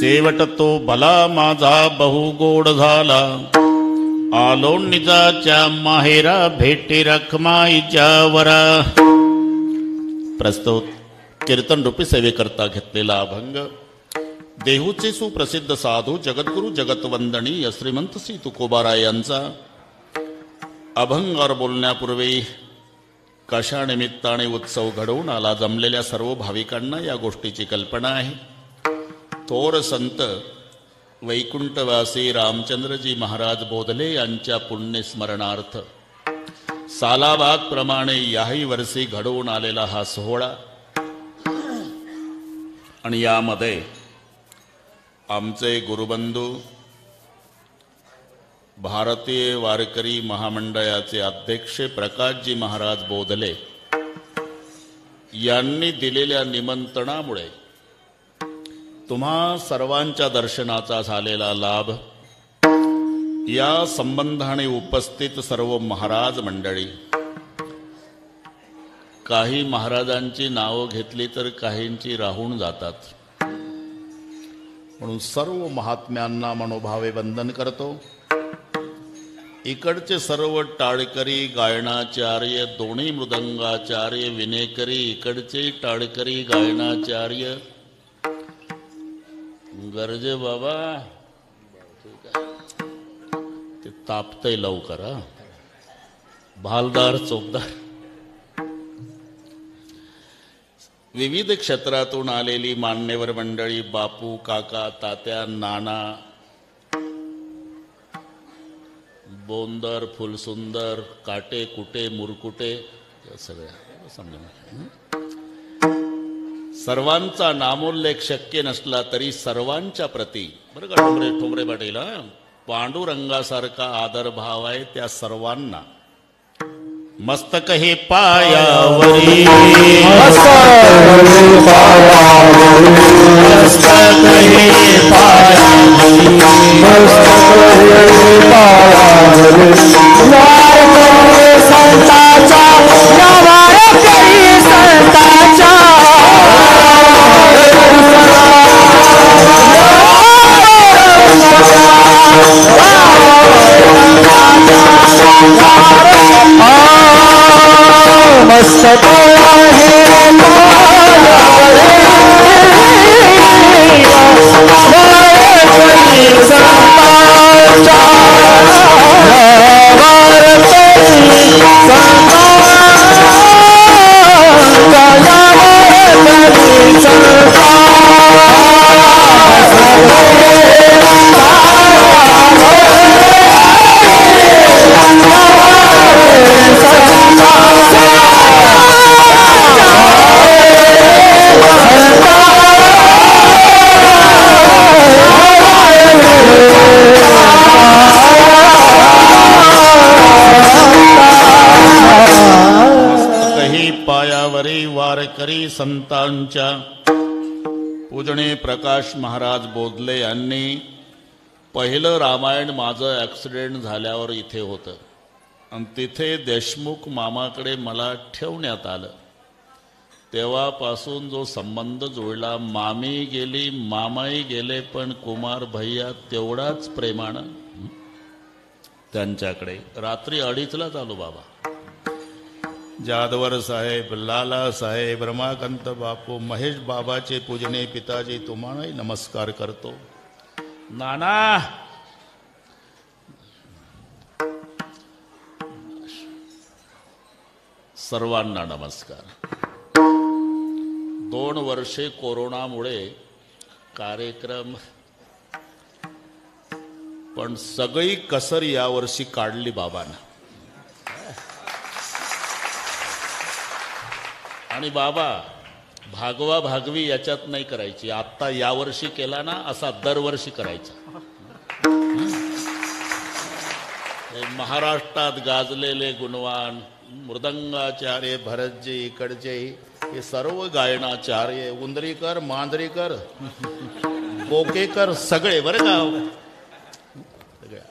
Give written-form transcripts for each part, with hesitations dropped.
शेवट तो भला माझा बहु गोड झाला, आलो निजाच्या माहेरा भेटी रखमाईच्या वरा. प्रस्तुत कीर्तन रूपी सेवेकरता घेतलेला अभंग देहूचे सुप्रसिद्ध साधू जगद्गुरु जगतवंदनीय श्रीमंत श्री तुकोबाराय यांचा. अभंगावर बोलण्यापूर्वी कशा निमित्ताने उत्सव घडवून आला, जमलेल्या सर्व भाविकांना या गोष्टीची कल्पना आहे. थोर संत वैकुंठवासी रामचंद्रजी महाराज बोधले यांच्या पुण्यस्मरणार्थ सालाबाद प्रमाणे याही वर्षी घडवून आलेला हा सोहळा. आणि यामध्ये आमचे गुरुबंधू भारतीय वारकरी महामंडळाचे अध्यक्ष प्रकाशजी महाराज बोधले यांनी दिलेल्या निमंत्रणामुळे तुम्हा सर्वांच्या दर्शनाचा झालेला लाभ. या संबंधाने उपस्थित सर्व महाराज मंडळी, काही महाराजांची नावं घेतली तर काहींची राहून जातात, म्हणून सर्व महात्म्यांना मनोभावे वंदन करतो. इकडचे सर्व टाळकरी गायनाचार्य, दोन्ही मृदंगाचार्य विनेकरी, इकडचे टाळकरी गायनाचार्य गरजे बाबा ते तापतय लवकर. भालदार चोपदार विविध क्षेत्रातून आलेली मान्यवर मंडळी, बापू, काका, तात्या, नाना, बोंदर, फुलसुंदर, काटे कुटे, मुरकुटे, सगळ्या समजा सर्वांचा नामोल्लेख शक्य नसला तरी सर्वांच्या प्रती बरं का ठोंबरे पाटील, पांडुरंगासारखा आदर भाव आहे त्या सर्वांना. मस्तक हे पायावरी, वारकरी संतांच्या पूजनीय प्रकाश महाराज बोधले यांनी पहिलं रामायण माझं ॲक्सिडेंट झाल्यावर इथे होतं आणि तिथे देशमुख मामाकडे मला ठेवण्यात आलं. तेव्हापासून जो संबंध जुळला, मामी गेली, मामाही गेले, पण कुमार भैया तेवढाच प्रेमानं त्यांच्याकडे. रात्री 2:30 आलो बाबा. जादवर साहेब, लाला साहेब, रमाकांत बापू, महेश बाबाचे पूजने पिताजी तुम्हालाही नमस्कार करतो. नाना सर्वांना नमस्कार. 2 वर्षे कोरोनामुळे कार्यक्रम, पण सगळी कसर यावर्षी काढली बाबांना. आणि बाबा भागवा भागवी याच्यात नाही करायची. आत्ता यावर्षी केला ना असा दरवर्षी करायचा. महाराष्ट्रात गाजलेले गुणवान मृदंगाचार्य भरतजी, इकडचे हे सर्व गायनाचार्य, उंदरीकर, मांजरीकर, बोकेकर सगळे बरं का. सगळ्या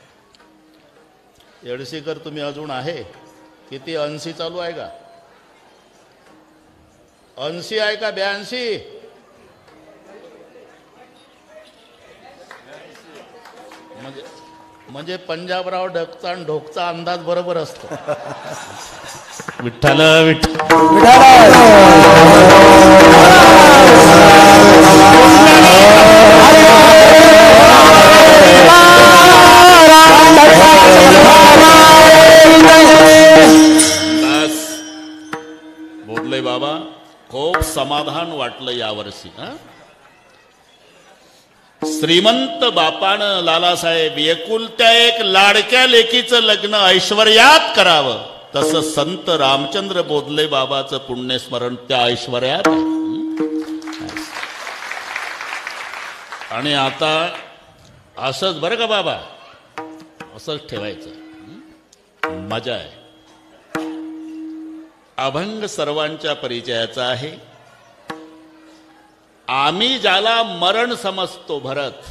येडशीकर तुम्ही अजून आहे किती? 80 चालू आहे का? 80 आहे का 82? म्हणजे पंजाबराव ढगचा आणि ढोकचा अंदाज बरोबर असतो. विठ्ठल विठ्ठल बोधले बाबा, खूप समाधान वाटलं यावर्षी. श्रीमंत बापानं लालासाहेब एकुलत्या एक लाडक्या लेकीचं लग्न ऐश्वर्यात करावं, तसं संत रामचंद्र बोधले बाबाचं पुण्यस्मरण त्या ऐश्वर्यात. आणि आता असंच बरं का बाबा, असंच ठेवायचं. मजा आहे. अभंग सर्वांच्या परिचयाचा आहे. आम्ही ज्याला मरण समजतो भरत,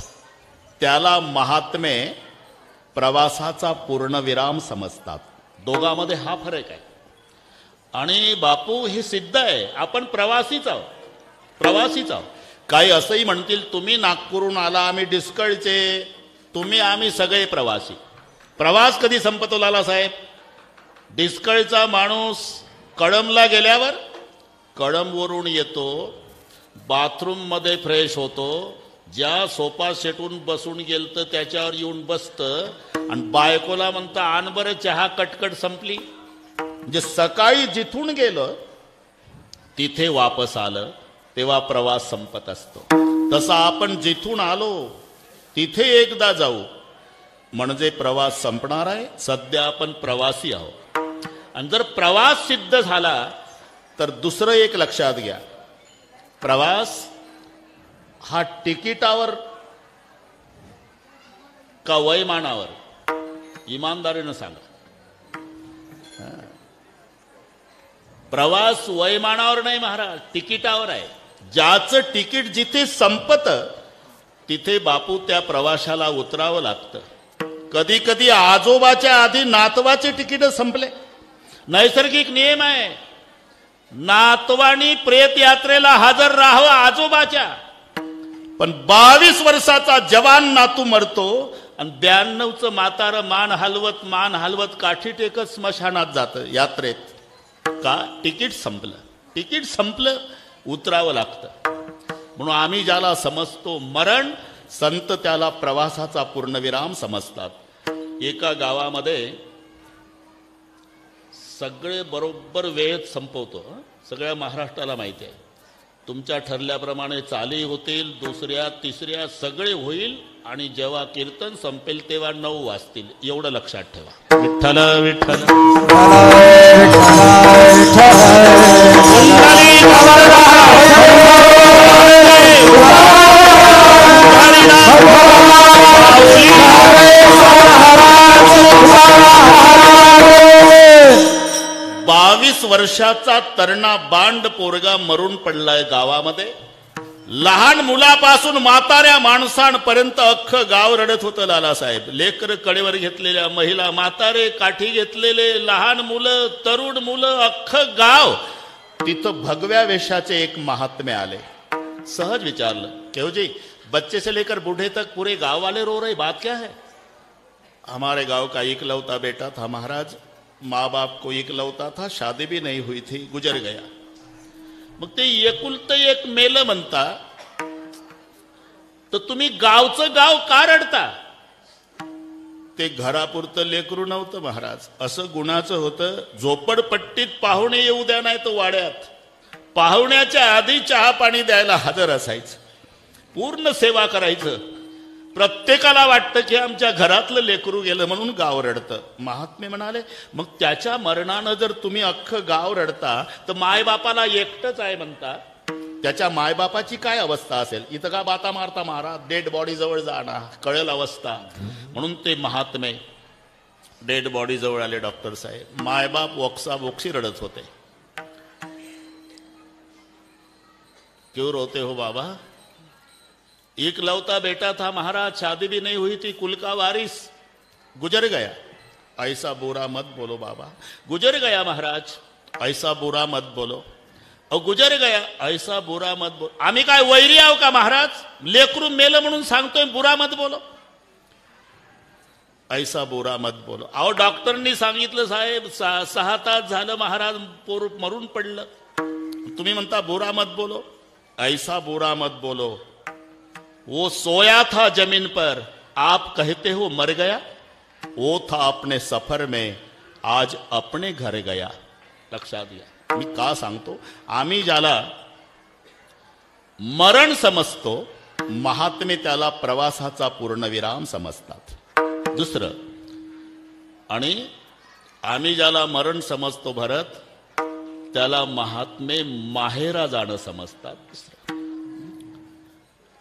त्याला महात्मे प्रवासाचा पूर्णविराम समजतात. दोघांमध्ये हा फरक आहे. आणि बापू हे सिद्ध आहे, आपण प्रवासीच आहोत, प्रवासीच आहोत. काही असंही म्हणतील, तुम्ही नागपूरहून आला, आम्ही डिस्कळचे, तुम्ही आम्ही सगळे प्रवासी. प्रवास कधी संपतो लालासाहेब? डिस्कळचा माणूस कळमला गेल्यावर कळमवरून येतो, बाथरूम मध्ये फ्रेश होतो, ज्या सोफा सेटून बसून गेलतं त्याच्यावर येऊन बसतं आणि बायकोला म्हणतं आण बरं चहा, कटकट संपली. म्हणजे सकाळी जिथून गेलं तिथे वापस आलं तेव्हा प्रवास संपत असतो. तसा आपण जिथून आलो तिथे एकदा जाऊ म्हणजे प्रवास संपणार आहे. सध्या आपण प्रवासी आहोत. आणि जर प्रवास सिद्ध झाला तर दुसरं एक लक्षात घ्या, प्रवास हा तिकिटावर का वैमानावर? इमानदारीनं सांगा. प्रवास वैमानावर नाही महाराज, तिकिटावर आहे. ज्याचं तिकीट जिथे संपतं तिथे बापू त्या प्रवाशाला उतरावं लागतं. कधी कधी आजोबाच्या आधी नातवाचे तिकीट संपले. नैसर्गिक नियम आहे, नातवानी प्रेत यात्रेला हजर राहावं आजोबाच्या. पण 22 वर्षाचा जवान नातू मरतो आणि 92चं म्हातारं मान हलवत काठी टेकत स्मशानात जातं यात्रेत. का? तिकीट संपलं. तिकीट संपलं, उतरावं लागतं. म्हणून आम्ही ज्याला समजतो मरण, संत त्याला प्रवासाचा पूर्णविराम समजतात. एका गावामध्ये सगळे बरोबर वेळेत संपवतो. सगळ्या महाराष्ट्राला माहिती आहे. तुमच्या ठरल्याप्रमाणे चाली होतील, दुसऱ्या तिसऱ्या सगळे होईल आणि जेव्हा कीर्तन संपेल तेव्हा 9 वाजतील. एवढं लक्षात ठेवा. विठ्ठल विठ्ठल बावीस वर्षाचा तरणा बांड पोरगा मरून पडलाय गावामध्ये. लहान मुलापासून म्हाताऱ्या माणसांपर्यंत अख्खं गाव रडत होतं लालासाहेब. लेकर कडेवर घेतलेल्या महिला, म्हातारे काठी घेतलेले, लहान मुलं, तरुण मुलं, अख्खं गाव. तिथं भगव्या वेशाचे एक महात्मे आले. सहज विचारलं, केहू जी बच्चे से लेकर बूढ़े तक पूरे गांव वाले रो रहे, बात क्या है? हमारे गांव का इकलौता बेटा था महाराज, माँ बाप को इकलौता था, शादी भी नहीं हुई थी, गुजर गया. मग ते एकुलतं एक मेलं म्हणता, तर तुम्ही गावचं गाव का रडता? ते घरापुरतं लेकरू नव्हतं महाराज, असं गुणाचं होतं. झोपडपट्टीत पाहुणे येऊ द्या नाही तर वाड्यात पाहुण्याच्या आधी चहा पाणी द्यायला हजर असायचं, पूर्ण सेवा करायचं. प्रत्येकाला वाटतं की आमच्या घरातलं लेकरू गेलं म्हणून गाव रडतं. महात्मे म्हणाले, मग त्याच्या मरणानं जर तुम्ही अख्खं गाव रडता तर मायबापाला एकटंच आहे म्हणता, त्याच्या मायबापाची काय अवस्था असेल? इथं का बाता मारता महाराज, डेड बॉडी जवळ जाणार, कळेल अवस्था. म्हणून ते महात्मे डेड बॉडी जवळ आले. डॉक्टर साहेब, मायबाप वोक्सी रडत होते. क्यों रोते हो बाबा? इकलौता बेटा था महाराज, शादी भी नहीं हुई थी, कुल का वारिस, गुजर गया. ऐसा बुरा मत बोलो बाबा. गुजर गया महाराज, ऐसा बुरा मत बोलो. गुजर गया, ऐसा बुरा मत बोलो. आम्ही काय वैरी आहो का महाराज? लेकरू मेलं म्हणून सांगतोय बुरा मत बोलो. ऐसा बुरा मत बोलो. अहो डॉक्टरनी सांगितलं साहेब 6 तास झालं महाराज मरून पडलं. तुम्ही म्हणता बुरा मत बोलो. ऐसा बुरा मत बोलो. वो सोया था जमीन पर, आप कहते हो मर गया. वो था अपने सफर में, आज अपने घर गया. लक्षात घ्या. मी का सांगतो, आम्ही ज्याला मरण समजतो महात्मे त्याला प्रवासाचा पूर्णविराम समजतात. दुसरं, आणि आम्ही ज्याला मरण समजतो भरत त्याला महात्मे माहेरा जाणं समजतात. दुसरं,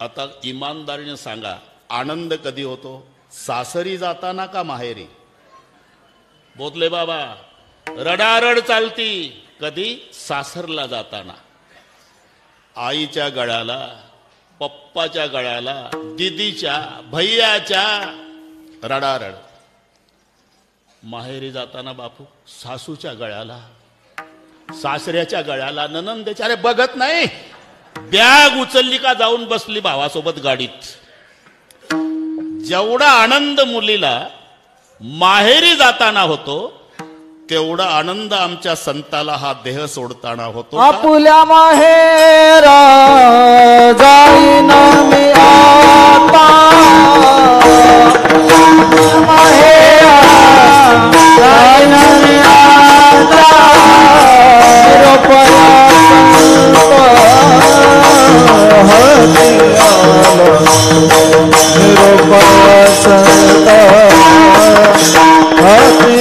आता इमानदारीने सांगा, आनंद कधी होतो, सासरी जाताना का माहेरी? बोधले बाबा, रडारड चालती कधी, सासरला जाताना. आईच्या गळ्याला, पप्पाच्या गळ्याला, दिदीच्या, भैयाच्या रडारड. माहेरी जाताना बापू सासूच्या गळ्याला, सासऱ्याच्या गळ्याला, ननंदेच्या. अरे बघत नाही, बॅग उचलली का जाऊन बसली भावासोबत गाडीत. जेवढा आनंद मुलीला माहेरी जाताना होतो तेवढा आनंद आमच्या संताला हा देह सोडताना होतो. आपुल्या माहेरा जाईना मी आता, माहेरा जाईना मी आता, निरोपया संत हती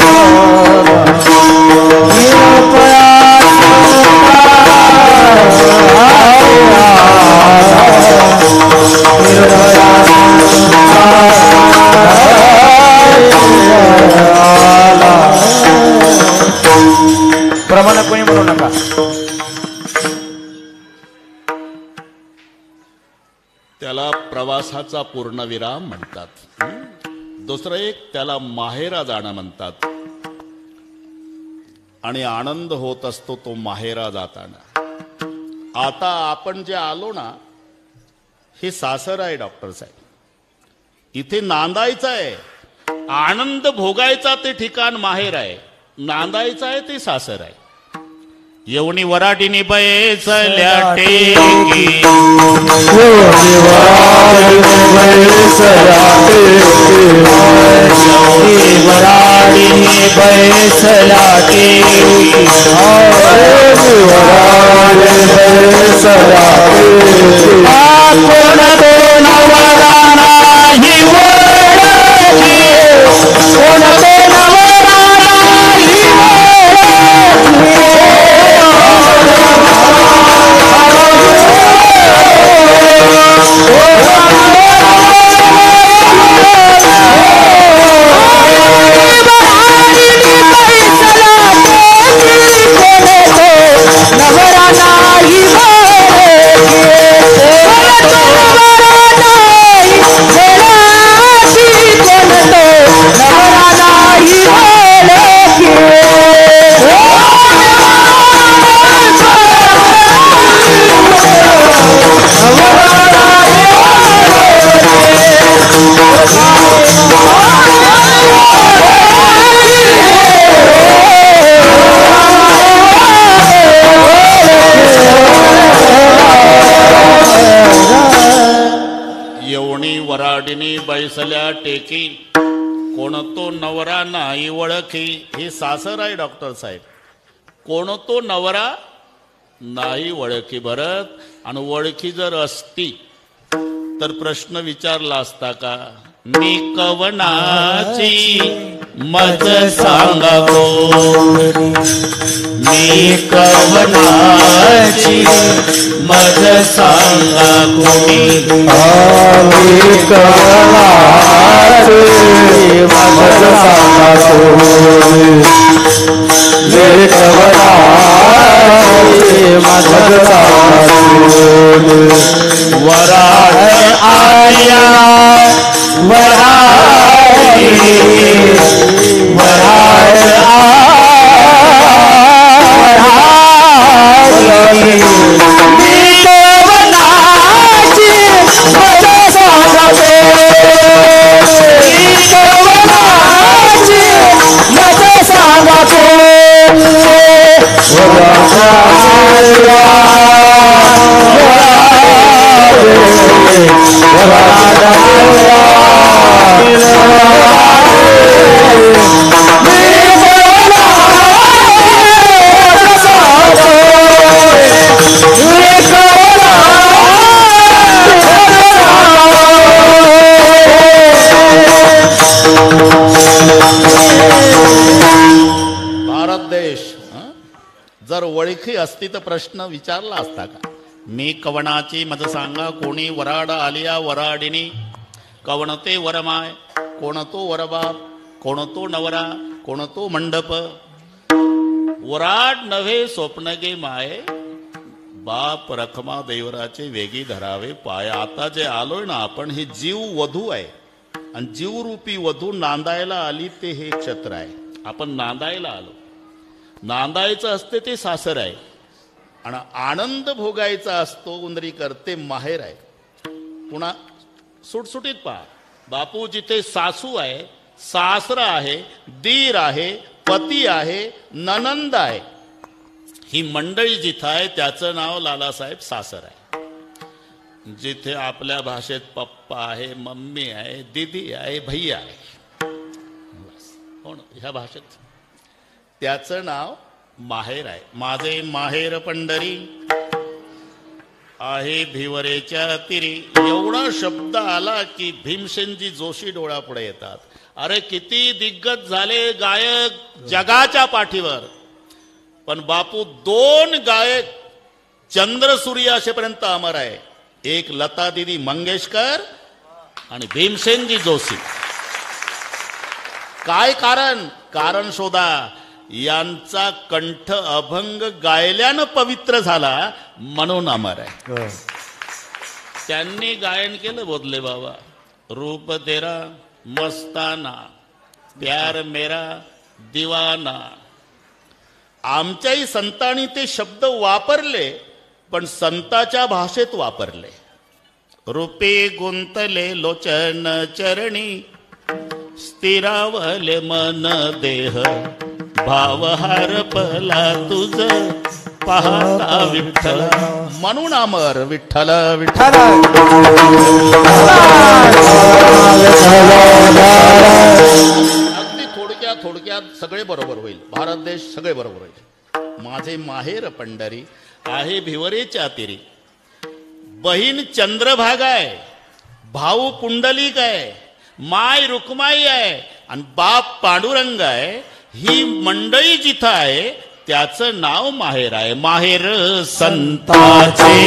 प्रमाण कोणी म्हणू नका. त्याला प्रवासाचा पूर्णविराम म्हणतात. दुसरं एक, त्याला माहेरा जाणं म्हणतात. आणि आनंद होत असतो तो माहेरा जाताना. आता आपण जे आलो ना, हे सासर आहे डॉक्टर साहेब. इथे नांदायचं आहे. आनंद भोगायचा ते ठिकाण माहेर आहे, नांदायचं आहे ते सासर आहे. येवणी वराडीनी बैसल्या टेकी, येवणी वराडीनी बैसल्या टेकी, कोण तो नवरा नाही वळखी, कोण तो नवरा नाही वळखी. वराडीनी बैसल्या टेकी, कोण तो नवरा नाही वळखी. हे सासर आहे डॉक्टर साहेब. कोण तो नवरा नाही वळखी भरत. आणि वळखी जर असती तर प्रश्न विचारला असता का, मी कवनाची मज सांगा कोणी, मी कवनाची मज सांगा कोणी, मी कवनाची मज सांगा कोणी, मी कवनाची मज सांगा कोणी. वराड आया वराडी, वराड आया, मी कवनाची मज सांगा कोणी, मी कवनाची सुखी असती तर प्रश्न विचारला असता का? मी कवणाची मज सांगा कोणी वराड आलिया वराडिनी, कवण ते वरमाय, कोण तो वरबाप, कोण तो नवरा, कोण तो मंडप. वराड नव्हे स्वप्न गे माये, बाप रखमा देवराचे वेगी धरावे पाय. आता जे आलोय ना आपण, हे जीव वधू आहे आणि जीवरूपी वधू नांदायला आली ते हे क्षत्र आहे. आपण नांदायला आलो. नांदायचं असते ते सासर आहे आणि आनंद भोगायचा असतो उंदरी करते माहेर आहे. पुन्हा सुटसुटीत पहा, बापू जिथे सासू आहे, सासरा आहे, दीर आहे, पती आहे, ननंद आहे, ही मंडळी जिथं आहे त्याचं नाव लालासाहेब सासर आहे. जिथे आपल्या भाषेत पप्पा आहे, मम्मी आहे, दीदी आहे, भैया आहे, हो ना, ह्या भाषेत त्याचं नाव माहेर आहे. माझे माहेर पंढरी आहे भिवरेच्या तिरी. एवढा शब्द आला की भीमसेनजी जोशी डोळ्यापुढे येतात. अरे किती दिग्गज झाले गायक जगाच्या पाठीवर, पण बापू 2 गायक चंद्र सूर्य असेपर्यंत अमर आहे. एक लता दीदी मंगेशकर आणि भीमसेनजी जोशी. काय कारण? कारण शोधा. यांचा कंठ अभंग गायल्यानं पवित्र झाला म्हणून अमर आहे. त्यांनी गायन केलं बोधले बाबा, रूप तेरा मस्ताना, प्यार मेरा दिवाना. आमच्याही संतांनी ते शब्द वापरले, पण संताच्या भाषेत वापरले. रूपे गुंतले लोचन चरणी, स्थिरावले मन देह, भाव हरपला तुझ पाहता विठ्ठल. म्हणून अमर विठ्ठल विठ्ठल. अगदी थोडक्यात सगळे बरोबर होईल. भारत देश सगळे बरोबर होईल. माझे माहेर पंढरी आहे भिवरेच्या तिरी. बहीण चंद्रभागा आहे, भाऊ पुंडलिक आहे, माय रुक्माई आहे आणि बाप पांडुरंग आहे. ही मंडळी जिथं आहे त्याचं नाव माहेर आहे. माहेर संताचे,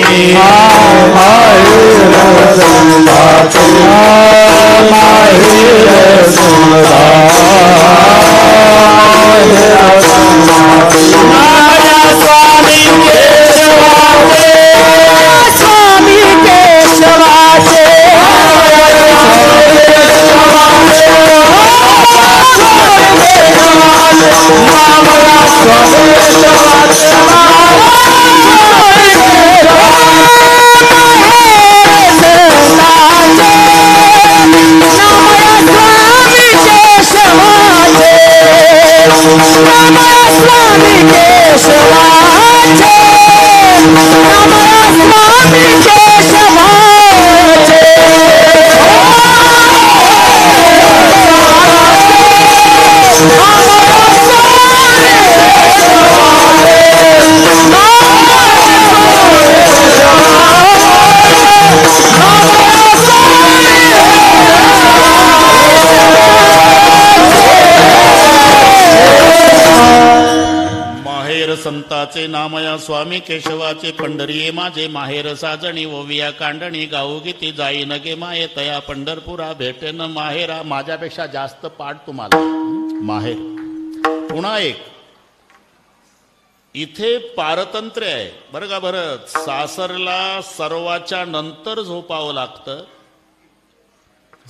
संताचे नामया स्वामी केशवाचे पंढरीये माझे माहेर साजणी. ओविया कांडणी गाऊ गीती जाई नगे माये तया पंढरपुरा भेटेन माहेरा. माझ्यापेक्षा जास्त पाठ तुम्हाला माहेर. पुन्हा एक इथे पारतंत्र्य आहे बरं का. भरत सासरला सर्वाच्या नंतर झोपावं लागतं,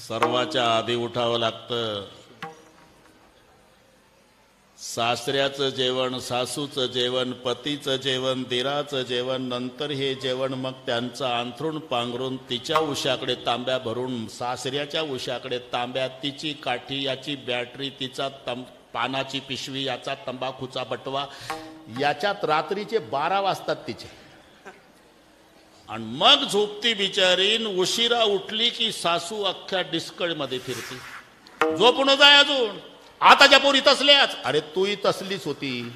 सर्वाच्या आधी उठावं लागतं. सासऱ्याचं जेवण, सासूचं जेवण, पतीचं जेवण, दिराचं जेवण, नंतर हे जेवण. मग त्यांचं अंथरूण पांघरून तिच्या उशाकडे तांब्या भरून, सासऱ्याच्या उशाकडे तांब्या, तिची काठी, याची बॅटरी, तिचा पानाची पिशवी, याचा तंबाखूचा बटवा. याच्यात रात्रीचे 12 वाजतात तिचे. आणि मग झोपती बिचारीन. उशिरा उठली की सासू अख्ख्या डिस्कळमध्ये फिरती. झोपून जाय अजून, आताच्या पोरी तसल्याच. अरे तूही तसलीच होती.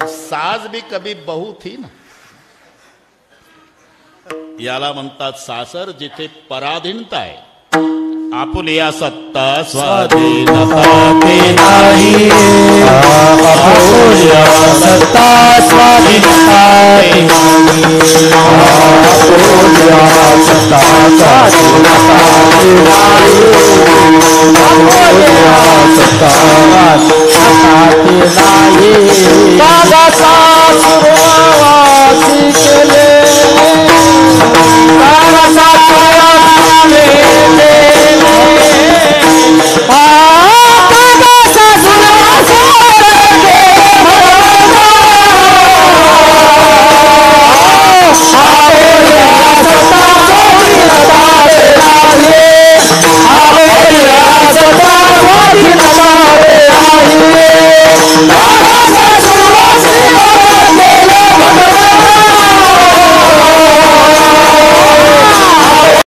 सास भी कभी बहू थी ना. याला म्हणतात सासर जिथे पराधीनता आहे. आपुलिया सत्ता स्वाधीनता ते नाही आपुल्या सत्ता स्वाधीनता ते नाही आपुल्या सत्ता स्वाधीनता ते नाही आपुल्या सत्ता ते नाही माझा सासुरवासी केले माझा